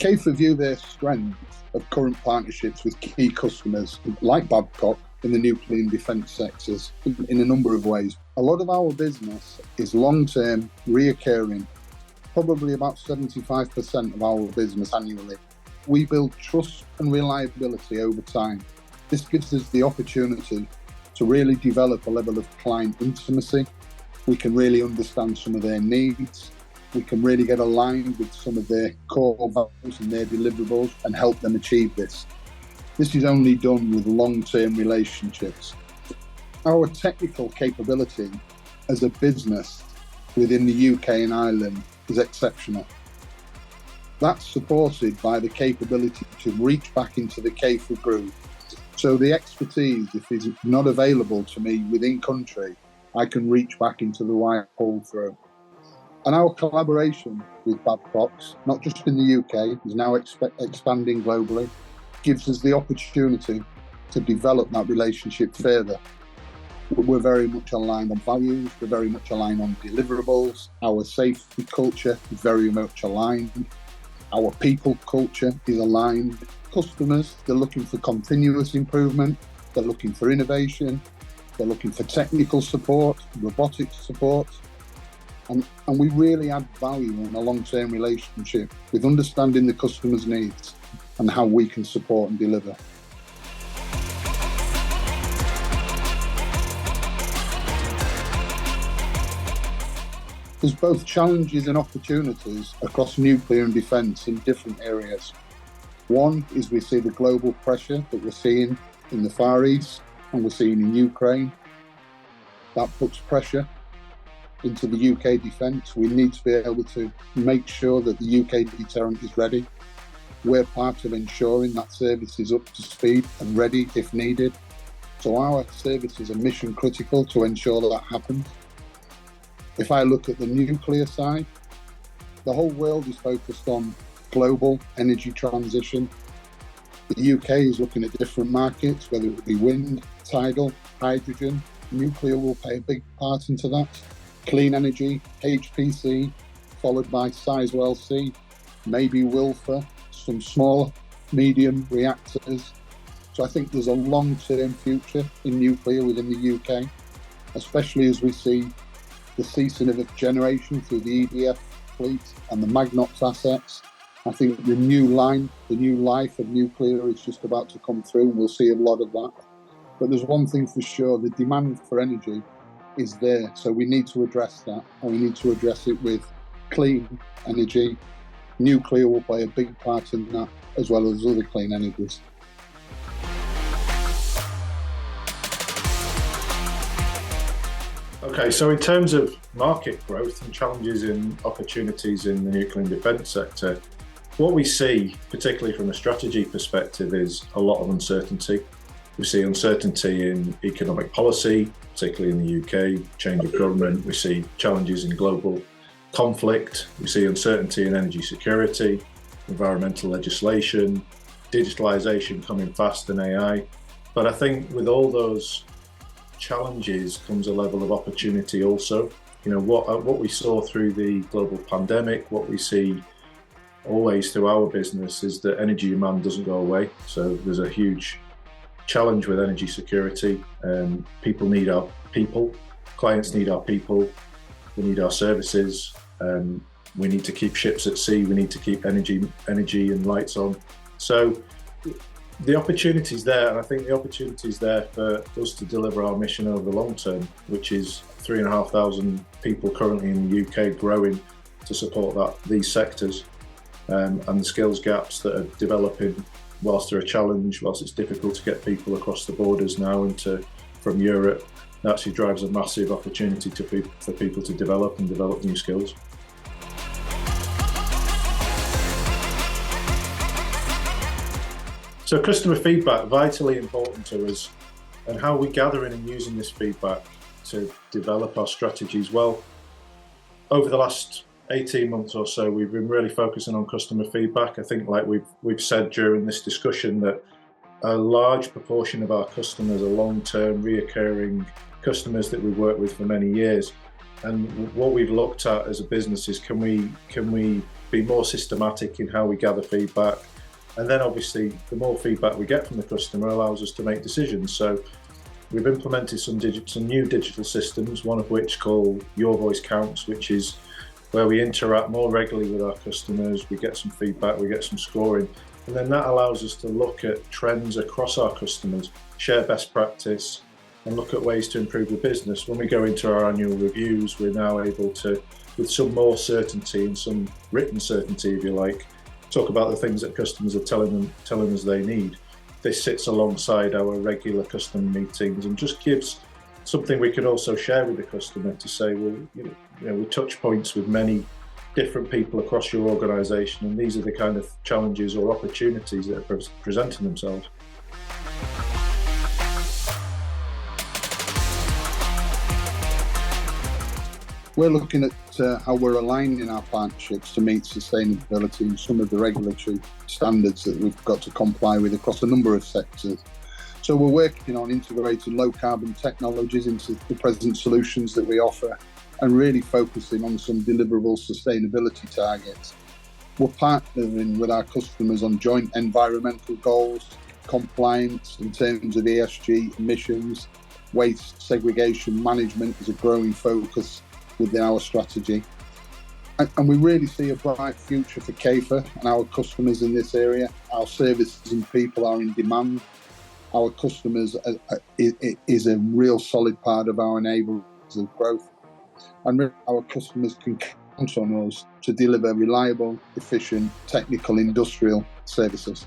KEFA view their strength of current partnerships with key customers like Babcock in the nuclear and defence sectors in a number of ways. A lot of our business is long-term, reoccurring, probably about 75% of our business annually. We build trust and reliability over time. This gives us the opportunity to really develop a level of client intimacy. We can really understand some of their needs. We can really get aligned with some of their core values and their deliverables and help them achieve this. This is only done with long-term relationships. Our technical capability as a business within the UK and Ireland is exceptional. That's supported by the capability to reach back into the KEFA group. So the expertise, if it's not available to me within country, I can reach back into the wide pull through. And our collaboration with Babcock's, not just in the UK, is now expanding globally, gives us the opportunity to develop that relationship further. We're very much aligned on values, we're very much aligned on deliverables, our safety culture is very much aligned, our people culture is aligned. Customers, they're looking for continuous improvement, they're looking for innovation, they're looking for technical support, robotics support, and we really add value in a long-term relationship with understanding the customer's needs and how we can support and deliver. There's both challenges and opportunities across nuclear and defence in different areas. One is we see the global pressure that we're seeing in the Far East and we're seeing in Ukraine. That puts pressure into the UK defence. We need to be able to make sure that the UK deterrent is ready. We're part of ensuring that service is up to speed and ready if needed. So our services are mission critical to ensure that happens. If I look at the nuclear side, the whole world is focused on global energy transition. The UK is looking at different markets, whether it be wind, tidal, hydrogen. Nuclear will play a big part into that. Clean energy, HPC, followed by Sizewell C, maybe Wilfer, some small, medium reactors. So I think there's a long-term future in nuclear within the UK, especially as we see the ceasing of generation through the EDF fleet and the Magnox assets. I think the new life of nuclear is just about to come through, and we'll see a lot of that. But there's one thing for sure, the demand for energy is there. So we need to address that, and we need to address it with clean energy. Nuclear will play a big part in that, as well as other clean energies. Okay, so in terms of market growth and challenges and opportunities in the nuclear and defence sector, what we see, particularly from a strategy perspective, is a lot of uncertainty. We see uncertainty in economic policy, particularly in the UK, change of government. We see challenges in global conflict. We see uncertainty in energy security, environmental legislation, digitalisation coming fast, and AI. But I think with all those challenges comes a level of opportunity also. You know, what we saw through the global pandemic, what we see always through our business is that energy demand doesn't go away. So there's a huge challenge with energy security. People need our people, clients need our people, we need our services, we need to keep ships at sea, we need to keep energy and lights on. So the opportunity is there, and I think the opportunity is there for us to deliver our mission over the long term, which is 3,500 people currently in the UK growing to support these sectors, and the skills gaps that are developing. Whilst they're a challenge, whilst it's difficult to get people across the borders now from Europe, it actually drives a massive opportunity for people to develop new skills. So customer feedback, vitally important to us, and how we gather in and using this feedback to develop our strategies. Well, over the last 18 months or so, we've been really focusing on customer feedback. I think, like we've said during this discussion, that a large proportion of our customers are long-term, reoccurring customers that we've worked with for many years. And what we've looked at as a business is can we be more systematic in how we gather feedback. And then obviously the more feedback we get from the customer allows us to make decisions. So we've implemented some new digital systems, one of which called Your Voice Counts, which is where we interact more regularly with our customers, we get some feedback, we get some scoring, and then that allows us to look at trends across our customers, share best practice, and look at ways to improve the business. When we go into our annual reviews, we're now able to, with some more certainty and some written certainty, if you like, talk about the things that customers are telling us they need. This sits alongside our regular customer meetings and just gives something we can also share with the customer to say, well, we touch points with many different people across your organisation, and these are the kind of challenges or opportunities that are presenting themselves. We're looking at how we're aligning our partnerships to meet sustainability and some of the regulatory standards that we've got to comply with across a number of sectors. So we're working on integrating low carbon technologies into the present solutions that we offer and really focusing on some deliverable sustainability targets. We're partnering with our customers on joint environmental goals, compliance in terms of ESG emissions, waste segregation management is a growing focus within our strategy. And we really see a bright future for CAEFA and our customers in this area. Our services and people are in demand. Our customers is a real solid part of our enablers of growth. And our customers can count on us to deliver reliable, efficient, technical, industrial services.